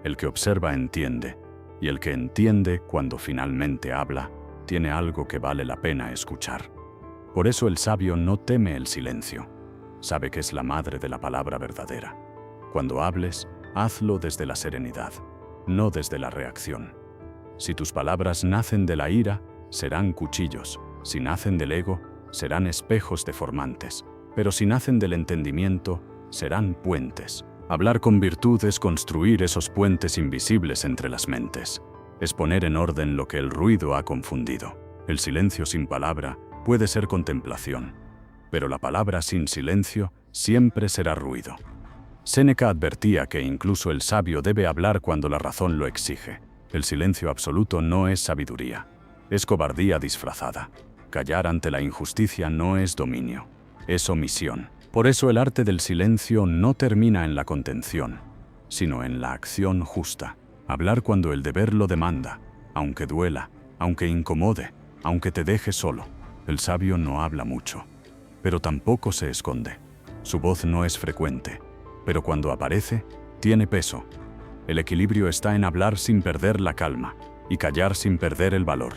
El que observa entiende. y el que entiende cuando finalmente habla, tiene algo que vale la pena escuchar. Por eso el sabio no teme el silencio. Sabe que es la madre de la palabra verdadera. Cuando hables, hazlo desde la serenidad, no desde la reacción. Si tus palabras nacen de la ira, serán cuchillos. Si nacen del ego, serán espejos deformantes. Pero si nacen del entendimiento, serán puentes. Hablar con virtud es construir esos puentes invisibles entre las mentes. Es poner en orden lo que el ruido ha confundido. El silencio sin palabra puede ser contemplación, pero la palabra sin silencio siempre será ruido. Séneca advertía que incluso el sabio debe hablar cuando la razón lo exige. El silencio absoluto no es sabiduría, es cobardía disfrazada. Callar ante la injusticia no es dominio, es omisión. Por eso el arte del silencio no termina en la contención, sino en la acción justa. Hablar cuando el deber lo demanda, aunque duela, aunque incomode, aunque te deje solo. El sabio no habla mucho, pero tampoco se esconde. Su voz no es frecuente, pero cuando aparece, tiene peso. El equilibrio está en hablar sin perder la calma y callar sin perder el valor.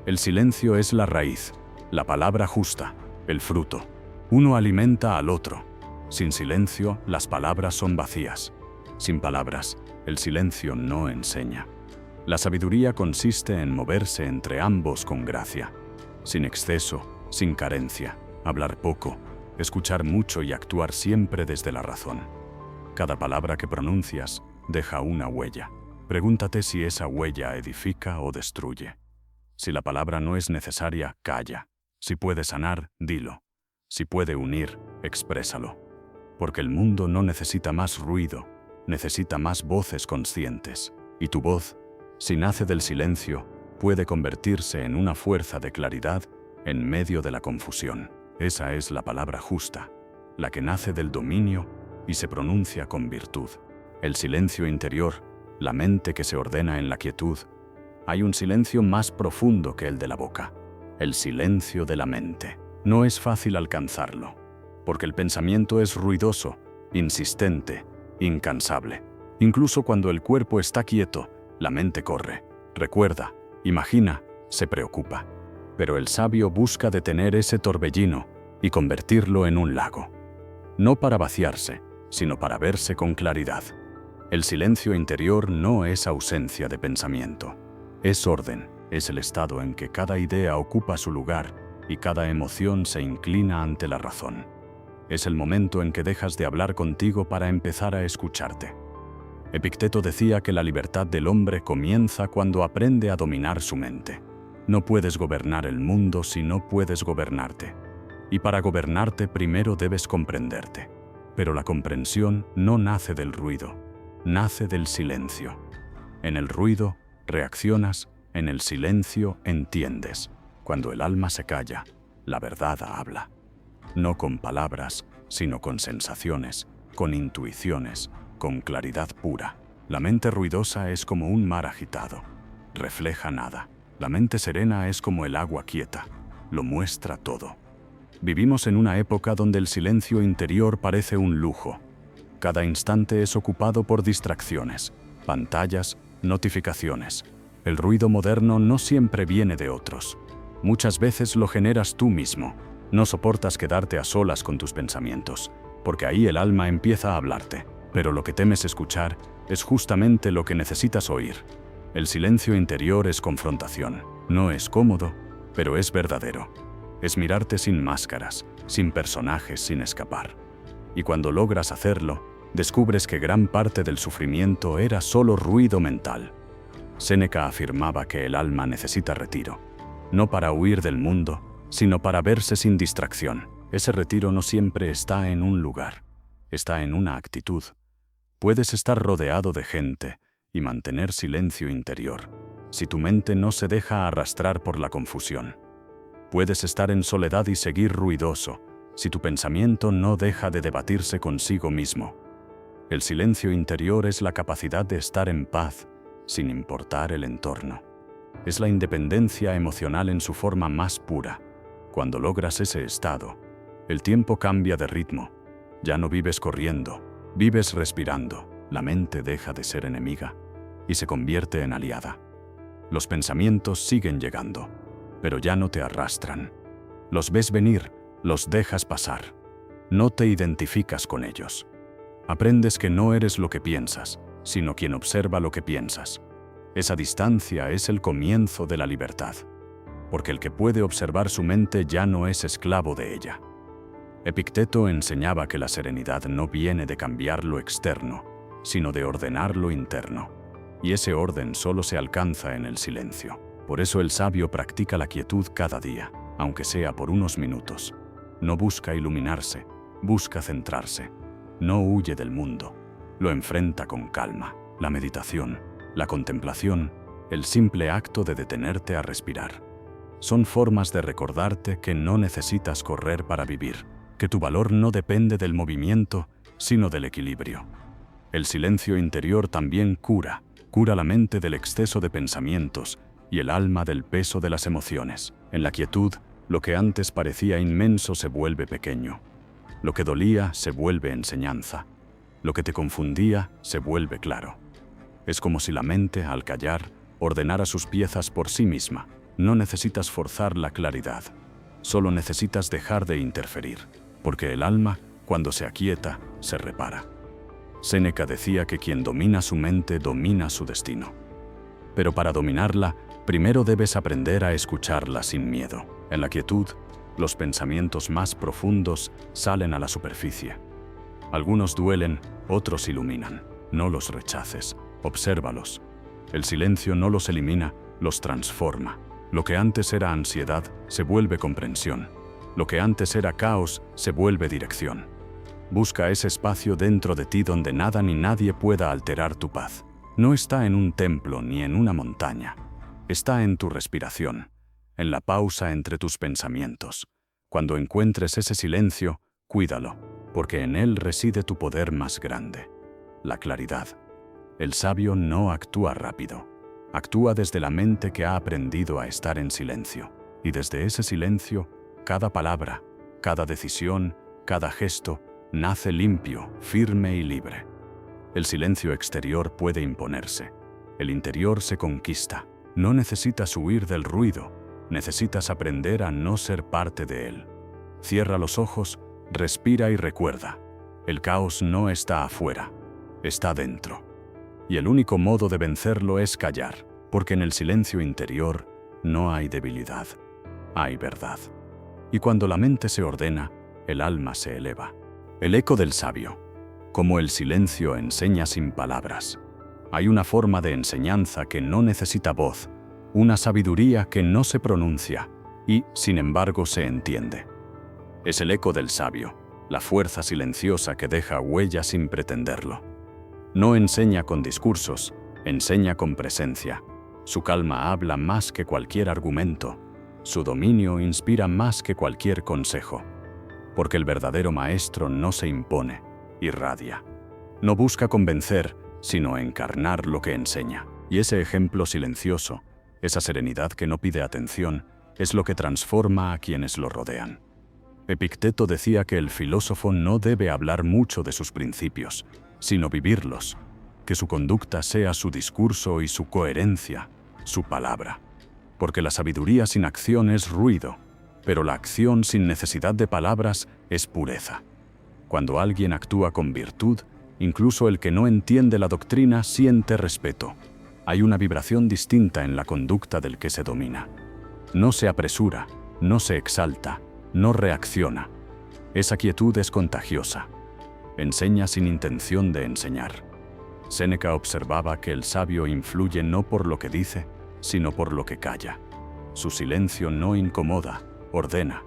El silencio es la raíz, la palabra justa, el fruto. Uno alimenta al otro. Sin silencio, las palabras son vacías. Sin palabras, el silencio no enseña. La sabiduría consiste en moverse entre ambos con gracia, sin exceso, sin carencia, hablar poco, escuchar mucho y actuar siempre desde la razón. Cada palabra que pronuncias deja una huella. Pregúntate si esa huella edifica o destruye. Si la palabra no es necesaria, calla. Si puede sanar, dilo. Si puede unir, exprésalo. Porque el mundo no necesita más ruido, necesita más voces conscientes. Y tu voz, si nace del silencio, puede convertirse en una fuerza de claridad en medio de la confusión. Esa es la palabra justa, la que nace del dominio y se pronuncia con virtud. El silencio interior, la mente que se ordena en la quietud. Hay un silencio más profundo que el de la boca, el silencio de la mente. No es fácil alcanzarlo, porque el pensamiento es ruidoso, insistente, incansable. Incluso cuando el cuerpo está quieto, la mente corre, recuerda, imagina, se preocupa. Pero el sabio busca detener ese torbellino y convertirlo en un lago. No para vaciarse, sino para verse con claridad. El silencio interior no es ausencia de pensamiento. Es orden, es el estado en que cada idea ocupa su lugar y cada emoción se inclina ante la razón. Es el momento en que dejas de hablar contigo para empezar a escucharte. Epicteto decía que la libertad del hombre comienza cuando aprende a dominar su mente. No puedes gobernar el mundo si no puedes gobernarte. Y para gobernarte primero debes comprenderte. Pero la comprensión no nace del ruido, nace del silencio. En el ruido reaccionas, en el silencio entiendes. Cuando el alma se calla, la verdad habla. No con palabras, sino con sensaciones, con intuiciones, con claridad pura. La mente ruidosa es como un mar agitado. Refleja nada. La mente serena es como el agua quieta. Lo muestra todo. Vivimos en una época donde el silencio interior parece un lujo. Cada instante es ocupado por distracciones, pantallas, notificaciones. El ruido moderno no siempre viene de otros. Muchas veces lo generas tú mismo. No soportas quedarte a solas con tus pensamientos, porque ahí el alma empieza a hablarte. Pero lo que temes escuchar es justamente lo que necesitas oír. El silencio interior es confrontación. No es cómodo, pero es verdadero. Es mirarte sin máscaras, sin personajes, sin escapar. Y cuando logras hacerlo, descubres que gran parte del sufrimiento era solo ruido mental. Séneca afirmaba que el alma necesita retiro, no para huir del mundo, sino para verse sin distracción. Ese retiro no siempre está en un lugar, está en una actitud. Puedes estar rodeado de gente y mantener silencio interior, si tu mente no se deja arrastrar por la confusión. Puedes estar en soledad y seguir ruidoso, si tu pensamiento no deja de debatirse consigo mismo. El silencio interior es la capacidad de estar en paz, sin importar el entorno. Es la independencia emocional en su forma más pura. Cuando logras ese estado, el tiempo cambia de ritmo. Ya no vives corriendo, vives respirando. La mente deja de ser enemiga. y se convierte en aliada. Los pensamientos siguen llegando, pero ya no te arrastran. Los ves venir, los dejas pasar. No te identificas con ellos. Aprendes que no eres lo que piensas, sino quien observa lo que piensas. Esa distancia es el comienzo de la libertad, porque el que puede observar su mente ya no es esclavo de ella. Epicteto enseñaba que la serenidad no viene de cambiar lo externo, sino de ordenar lo interno. Y ese orden solo se alcanza en el silencio. Por eso el sabio practica la quietud cada día, aunque sea por unos minutos. No busca iluminarse, busca centrarse. No huye del mundo, lo enfrenta con calma. La meditación, la contemplación, el simple acto de detenerte a respirar. Son formas de recordarte que no necesitas correr para vivir, que tu valor no depende del movimiento, sino del equilibrio. El silencio interior también cura la mente del exceso de pensamientos y el alma del peso de las emociones. En la quietud, lo que antes parecía inmenso se vuelve pequeño. Lo que dolía se vuelve enseñanza. Lo que te confundía se vuelve claro. Es como si la mente, al callar, ordenara sus piezas por sí misma. No necesitas forzar la claridad. Solo necesitas dejar de interferir, porque el alma, cuando se aquieta, se repara. Séneca decía que quien domina su mente domina su destino. Pero para dominarla, primero debes aprender a escucharla sin miedo. En la quietud, los pensamientos más profundos salen a la superficie. Algunos duelen, otros iluminan. No los rechaces, obsérvalos. El silencio no los elimina, los transforma. Lo que antes era ansiedad se vuelve comprensión. Lo que antes era caos se vuelve dirección. Busca ese espacio dentro de ti donde nada ni nadie pueda alterar tu paz. No está en un templo ni en una montaña. Está en tu respiración, en la pausa entre tus pensamientos. Cuando encuentres ese silencio, cuídalo, porque en él reside tu poder más grande, la claridad. El sabio no actúa rápido. Actúa desde la mente que ha aprendido a estar en silencio. Y desde ese silencio, cada palabra, cada decisión, cada gesto, nace limpio, firme y libre. El silencio exterior puede imponerse. El interior se conquista. No necesitas huir del ruido. Necesitas aprender a no ser parte de él. Cierra los ojos, respira y recuerda. El caos no está afuera, está dentro. Y el único modo de vencerlo es callar, porque en el silencio interior no hay debilidad, hay verdad. Y cuando la mente se ordena, el alma se eleva. El eco del sabio. Como el silencio enseña sin palabras. Hay una forma de enseñanza que no necesita voz, una sabiduría que no se pronuncia y, sin embargo, se entiende. Es el eco del sabio, la fuerza silenciosa que deja huella sin pretenderlo. No enseña con discursos, enseña con presencia. Su calma habla más que cualquier argumento. Su dominio inspira más que cualquier consejo. Porque el verdadero maestro no se impone, irradia. No busca convencer, sino encarnar lo que enseña. Y ese ejemplo silencioso, esa serenidad que no pide atención, es lo que transforma a quienes lo rodean. Epicteto decía que el filósofo no debe hablar mucho de sus principios, sino vivirlos, que su conducta sea su discurso y su coherencia, su palabra. Porque la sabiduría sin acción es ruido, pero la acción sin necesidad de palabras es pureza. Cuando alguien actúa con virtud, incluso el que no entiende la doctrina siente respeto. Hay una vibración distinta en la conducta del que se domina. No se apresura, no se exalta, no reacciona. Esa quietud es contagiosa. Enseña sin intención de enseñar. Séneca observaba que el sabio influye no por lo que dice, sino por lo que calla. Su silencio no incomoda, ordena.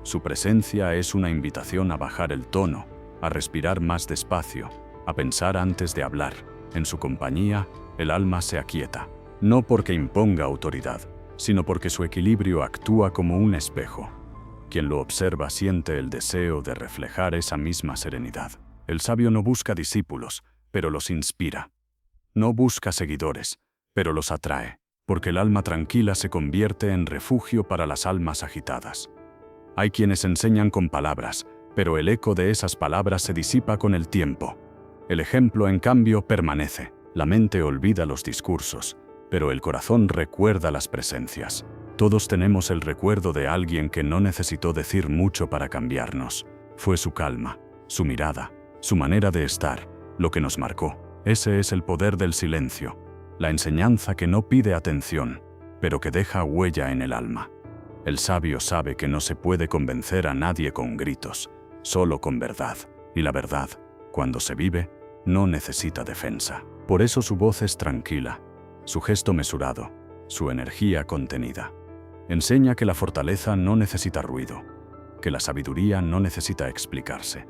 Su presencia es una invitación a bajar el tono, a respirar más despacio, a pensar antes de hablar. En su compañía, el alma se aquieta, no porque imponga autoridad, sino porque su equilibrio actúa como un espejo. Quien lo observa siente el deseo de reflejar esa misma serenidad. El sabio no busca discípulos, pero los inspira. No busca seguidores, pero los atrae, porque el alma tranquila se convierte en refugio para las almas agitadas. Hay quienes enseñan con palabras, pero el eco de esas palabras se disipa con el tiempo. El ejemplo, en cambio, permanece. La mente olvida los discursos, pero el corazón recuerda las presencias. Todos tenemos el recuerdo de alguien que no necesitó decir mucho para cambiarnos. Fue su calma, su mirada, su manera de estar, lo que nos marcó. Ese es el poder del silencio, la enseñanza que no pide atención, pero que deja huella en el alma. El sabio sabe que no se puede convencer a nadie con gritos, solo con verdad. Y la verdad, cuando se vive, no necesita defensa. Por eso su voz es tranquila, su gesto mesurado, su energía contenida. Enseña que la fortaleza no necesita ruido, que la sabiduría no necesita explicarse,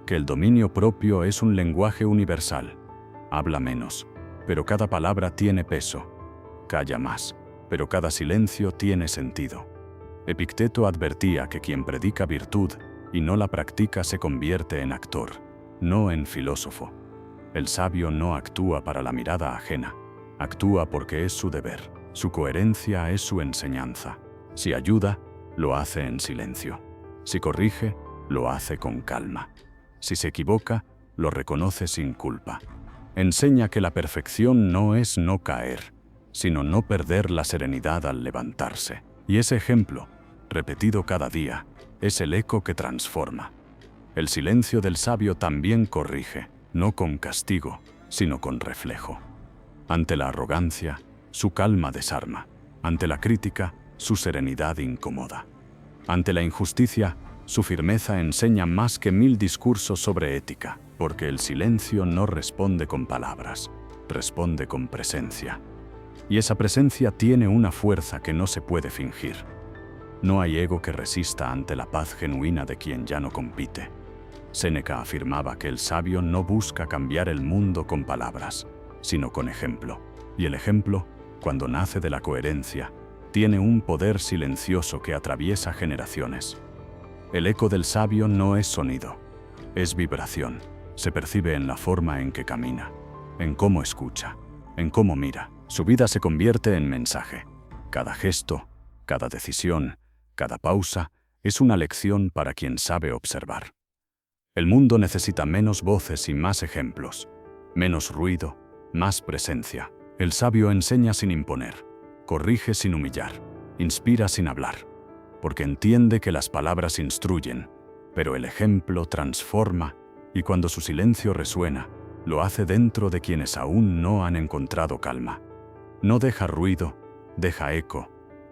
que el dominio propio es un lenguaje universal. Habla menos, pero cada palabra tiene peso. Calla más, pero cada silencio tiene sentido. Epicteto advertía que quien predica virtud y no la practica se convierte en actor, no en filósofo. El sabio no actúa para la mirada ajena, actúa porque es su deber. Su coherencia es su enseñanza. Si ayuda, lo hace en silencio. Si corrige, lo hace con calma. Si se equivoca, lo reconoce sin culpa. Enseña que la perfección no es no caer, sino no perder la serenidad al levantarse. Y ese ejemplo, repetido cada día, es el eco que transforma. El silencio del sabio también corrige, no con castigo, sino con reflejo. Ante la arrogancia, su calma desarma. Ante la crítica, su serenidad incomoda. Ante la injusticia, su firmeza enseña más que 1000 discursos sobre ética, porque el silencio no responde con palabras, responde con presencia. Y esa presencia tiene una fuerza que no se puede fingir. No hay ego que resista ante la paz genuina de quien ya no compite. Séneca afirmaba que el sabio no busca cambiar el mundo con palabras, sino con ejemplo. Y el ejemplo, cuando nace de la coherencia, tiene un poder silencioso que atraviesa generaciones. El eco del sabio no es sonido, es vibración. Se percibe en la forma en que camina, en cómo escucha, en cómo mira. Su vida se convierte en mensaje. Cada gesto, cada decisión, cada pausa es una lección para quien sabe observar. El mundo necesita menos voces y más ejemplos, menos ruido, más presencia. El sabio enseña sin imponer, corrige sin humillar, inspira sin hablar, porque entiende que las palabras instruyen, pero el ejemplo transforma, y cuando su silencio resuena, lo hace dentro de quienes aún no han encontrado calma. No deja ruido, deja eco.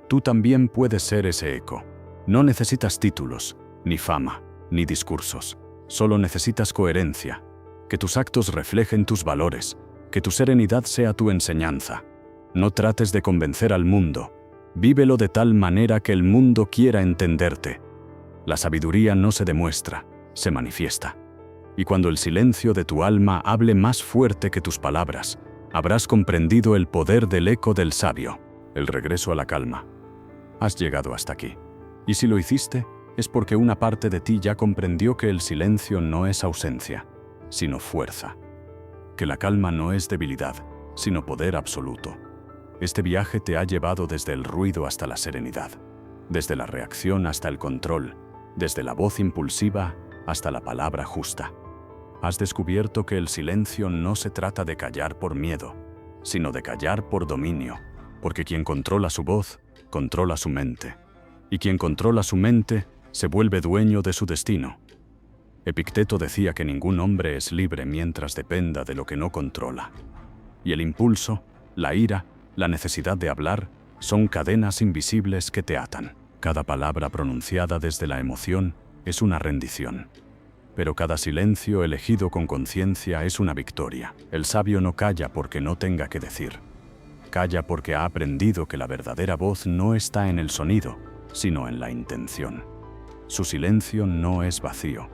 Tú también puedes ser ese eco. No necesitas títulos, ni fama, ni discursos. Solo necesitas coherencia, que tus actos reflejen tus valores, que tu serenidad sea tu enseñanza. No trates de convencer al mundo, vívelo de tal manera que el mundo quiera entenderte. La sabiduría no se demuestra, se manifiesta. Y cuando el silencio de tu alma hable más fuerte que tus palabras, habrás comprendido el poder del eco del sabio, el regreso a la calma. Has llegado hasta aquí. Y si lo hiciste, es porque una parte de ti ya comprendió que el silencio no es ausencia, sino fuerza. Que la calma no es debilidad, sino poder absoluto. Este viaje te ha llevado desde el ruido hasta la serenidad, desde la reacción hasta el control, desde la voz impulsiva hasta la palabra justa. Has descubierto que el silencio no se trata de callar por miedo, sino de callar por dominio, porque quien controla su voz, controla su mente, y quien controla su mente, se vuelve dueño de su destino. Epicteto decía que ningún hombre es libre mientras dependa de lo que no controla. Y el impulso, la ira, la necesidad de hablar, son cadenas invisibles que te atan. Cada palabra pronunciada desde la emoción es una rendición. Pero cada silencio elegido con conciencia es una victoria. El sabio no calla porque no tenga que decir. Calla porque ha aprendido que la verdadera voz no está en el sonido, sino en la intención. Su silencio no es vacío,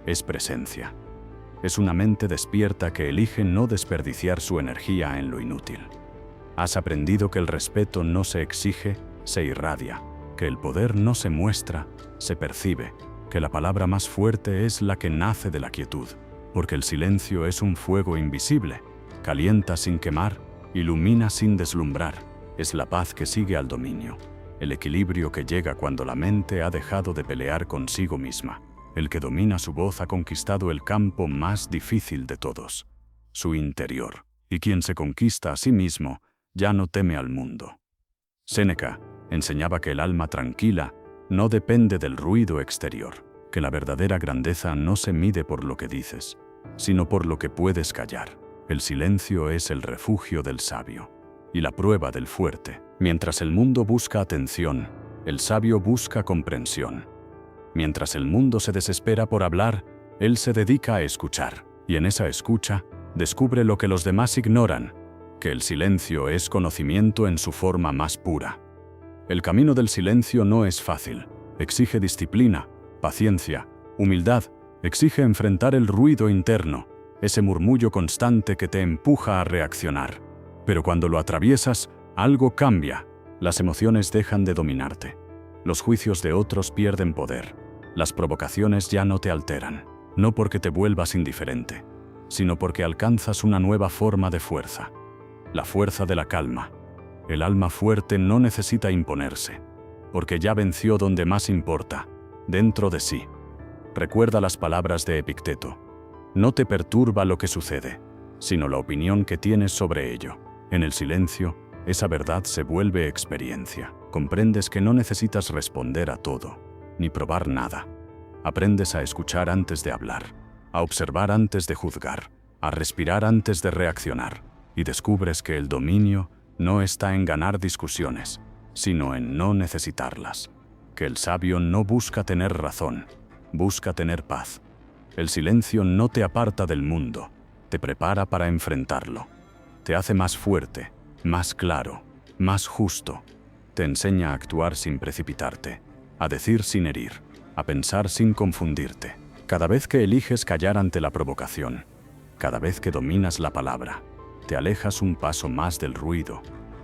es presencia. Es una mente despierta que elige no desperdiciar su energía en lo inútil. Has aprendido que el respeto no se exige, se irradia, que el poder no se muestra, se percibe, que la palabra más fuerte es la que nace de la quietud, porque el silencio es un fuego invisible, calienta sin quemar, ilumina sin deslumbrar, es la paz que sigue al dominio, el equilibrio que llega cuando la mente ha dejado de pelear consigo misma. El que domina su voz ha conquistado el campo más difícil de todos, su interior. y quien se conquista a sí mismo ya no teme al mundo. Séneca enseñaba que el alma tranquila no depende del ruido exterior, que la verdadera grandeza no se mide por lo que dices, sino por lo que puedes callar. El silencio es el refugio del sabio y la prueba del fuerte. Mientras el mundo busca atención, el sabio busca comprensión. Mientras el mundo se desespera por hablar, él se dedica a escuchar, y en esa escucha descubre lo que los demás ignoran, que el silencio es conocimiento en su forma más pura. El camino del silencio no es fácil, exige disciplina, paciencia, humildad, exige enfrentar el ruido interno, ese murmullo constante que te empuja a reaccionar. Pero cuando lo atraviesas, algo cambia, las emociones dejan de dominarte. Los juicios de otros pierden poder, las provocaciones ya no te alteran, no porque te vuelvas indiferente, sino porque alcanzas una nueva forma de fuerza, la fuerza de la calma. El alma fuerte no necesita imponerse, porque ya venció donde más importa, dentro de sí. Recuerda las palabras de Epicteto: no te perturba lo que sucede, sino la opinión que tienes sobre ello. En el silencio, esa verdad se vuelve experiencia. Comprendes que no necesitas responder a todo, ni probar nada. Aprendes a escuchar antes de hablar, a observar antes de juzgar, a respirar antes de reaccionar, y descubres que el dominio no está en ganar discusiones, sino en no necesitarlas. Que el sabio no busca tener razón, busca tener paz. El silencio no te aparta del mundo, te prepara para enfrentarlo. Te hace más fuerte, más claro, más justo. Te enseña a actuar sin precipitarte, a decir sin herir, a pensar sin confundirte. Cada vez que eliges callar ante la provocación, cada vez que dominas la palabra, te alejas un paso más del ruido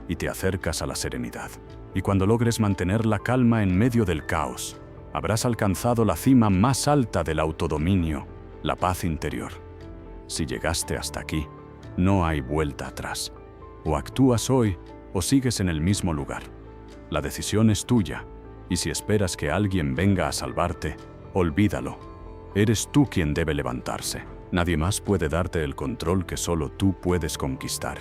y te acercas a la serenidad. Y cuando logres mantener la calma en medio del caos, habrás alcanzado la cima más alta del autodominio, la paz interior. Si llegaste hasta aquí, no hay vuelta atrás. O actúas hoy o sigues en el mismo lugar. La decisión es tuya, y si esperas que alguien venga a salvarte, olvídalo. Eres tú quien debe levantarse. Nadie más puede darte el control que solo tú puedes conquistar.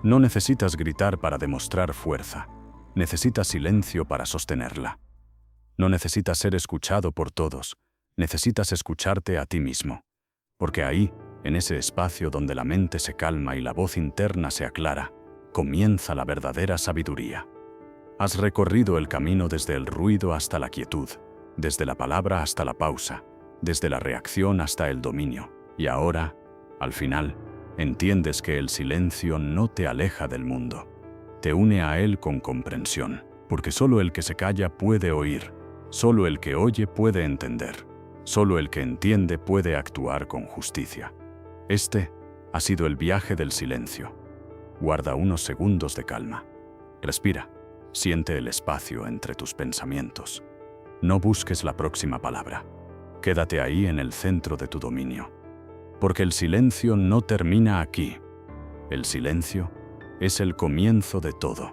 No necesitas gritar para demostrar fuerza. Necesitas silencio para sostenerla. No necesitas ser escuchado por todos. Necesitas escucharte a ti mismo. Porque ahí, en ese espacio donde la mente se calma y la voz interna se aclara, comienza la verdadera sabiduría. Has recorrido el camino desde el ruido hasta la quietud, desde la palabra hasta la pausa, desde la reacción hasta el dominio. Y ahora, al final, entiendes que el silencio no te aleja del mundo. Te une a él con comprensión, porque solo el que se calla puede oír, solo el que oye puede entender, solo el que entiende puede actuar con justicia. Este ha sido el viaje del silencio. Guarda unos segundos de calma. Respira. Siente el espacio entre tus pensamientos. No busques la próxima palabra. Quédate ahí en el centro de tu dominio. Porque el silencio no termina aquí. El silencio es el comienzo de todo.